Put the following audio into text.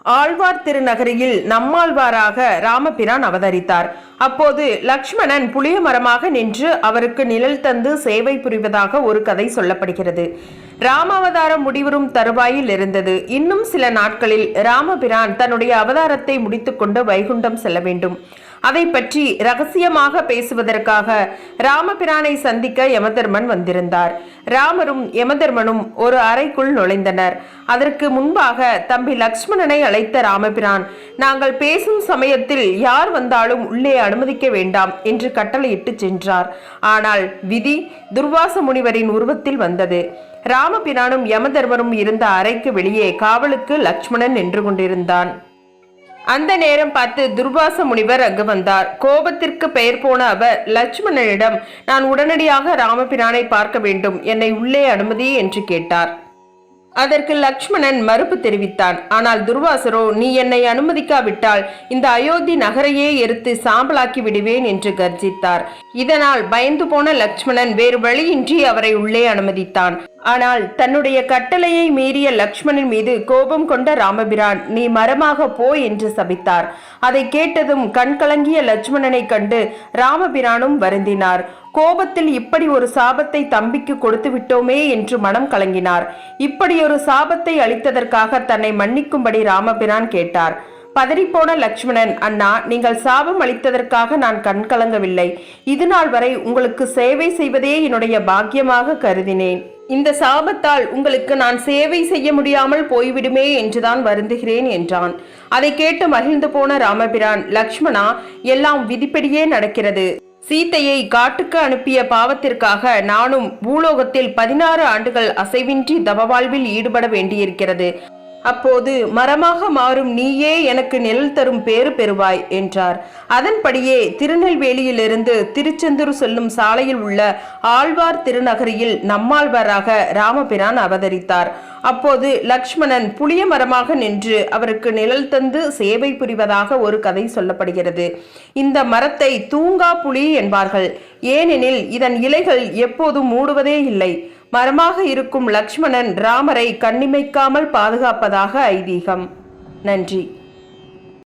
ஆழ்வார் திருநகரியில் நம்மாழ்வாராக ராமபிரான் அவதரித்தார். அப்போது லக்ஷ்மணன் புளிய மரமாக நின்று அவருக்கு நிழல் தந்து சேவை புரிவதாக ஒரு கதை சொல்லப்படுகிறது. ராமாவதாரம் முடிவரும் தருவாயில் இருந்தது. இன்னும் சில நாட்களில் ராமபிரான் தன்னுடைய அவதாரத்தை முடித்துக்கொண்டு வைகுண்டம் செல்ல வேண்டும். அதை பற்றி ரகசியமாக பேசுவதற்காக ராமபிரானை சந்திக்க யமதர்மன் வந்திருந்தார். ராமரும் யமதர்மனும் ஒரு அறைக்குள் நுழைந்தனர். அதற்கு முன்பாக தம்பி லக்ஷ்மணனை அழைத்த ராமபிரான், நாங்கள் பேசும் சமயத்தில் யார் வந்தாலும் உள்ளே அனுமதிக்க வேண்டாம் என்று கட்டளையிட்டு சென்றார். ஆனால் விதி துர்வாச முனிவரின் உருவத்தில் வந்தது. ராமபிரானும் யமதர்மரும் இருந்த அறைக்கு வெளியே காவலுக்கு லக்ஷ்மணன் நின்று கொண்டிருந்தான். அந்த நேரம் பார்த்து துர்வாச முனிவர் அங்கு வந்தார். கோபத்திற்கு பெயர் போன அவர் லட்சுமணனிடம், நான் உடனடியாக ராமபிரானை பார்க்க வேண்டும், என்னை உள்ளே அனுமதி என்று கேட்டார். அதற்கு லக்ஷ்மணன் மறுப்பு தெரிவித்தான். ஆனால் துர்வாசரோ, நீ என்னை அனுமதிக்காவிட்டால் இந்த அயோத்தி நகரையே எரித்து சாம்பலாக்கி விடுவேன் என்று கர்ஜித்தார். இதனால் பயந்து போன லக்ஷ்மணன் வேறு வழியின்றி அவரை உள்ளே அனுமதித்தான். ஆனால் தன்னுடைய கட்டளையை மீறிய லக்ஷ்மணன் மீது கோபம் கொண்ட ராமபிரான், நீ மரமாக போ என்று சபித்தார். அதை கேட்டதும் கண்கலங்கிய லட்சுமணனை கண்டு ராமபிரானும் வருந்தினார். கோபத்தில் இப்படி ஒரு சாபத்தை தம்பிக்கு கொடுத்து விட்டோமே என்று மனம் கலங்கினார். இப்படி ஒரு சாபத்தை அளித்ததற்காக தன்னை மன்னிக்கும்படி ராமபிரான் கேட்டார். பதறிப்போன லக்ஷ்மணன், அண்ணா, நீங்கள் சாபம் அளித்ததற்காக நான் கண் கலங்கவில்லை. இது நாள் வரை உங்களுக்கு சேவை செய்வதே என்னுடைய பாக்கியமாக கருதினேன். இந்த சாபத்தால் உங்களுக்கு நான் சேவை செய்ய முடியாமல் போய்விடுமே என்றுதான் வருந்துகிறேன் என்றான். அதை கேட்டு மகிழ்ந்து போன ராமபிரான், லக்ஷ்மணா, எல்லாம் விதிப்படியே நடக்கிறது. சீத்தையை காட்டுக்கு அனுப்பிய பாவத்திற்காக நானும் பூலோகத்தில் 16 ஆண்டுகள் அசைவின்றி தவவாழ்வில் ஈடுபட வேண்டியிருக்கிறது. அப்போது மரமாக மாறும் நீயே எனக்கு நிழல் தரும் பேறு பெறுவாய் என்றார். அதன்படியே திருநெல்வேலியிலிருந்து திருச்செந்தூர் செல்லும் சாலையில் உள்ள ஆழ்வார் திருநகரியில் நம்மாழ்வாராக ராமபிரான் அவதரித்தார். அப்போது லக்ஷ்மணன் புளிய மரமாக நின்று அவருக்கு நிழல் தந்து சேவை புரிவதாக ஒரு கதை சொல்லப்படுகிறது. இந்த மரத்தை தூங்கா புளி என்பார்கள். ஏனெனில் இதன் இலைகள் எப்போதும் மூடுவதே இல்லை. மரமாக இருக்கும் லக்ஷ்மணன் ராமரை கண்ணிமைக்காமல் பாதுகாப்பதாக ஐதீகம். நன்றி.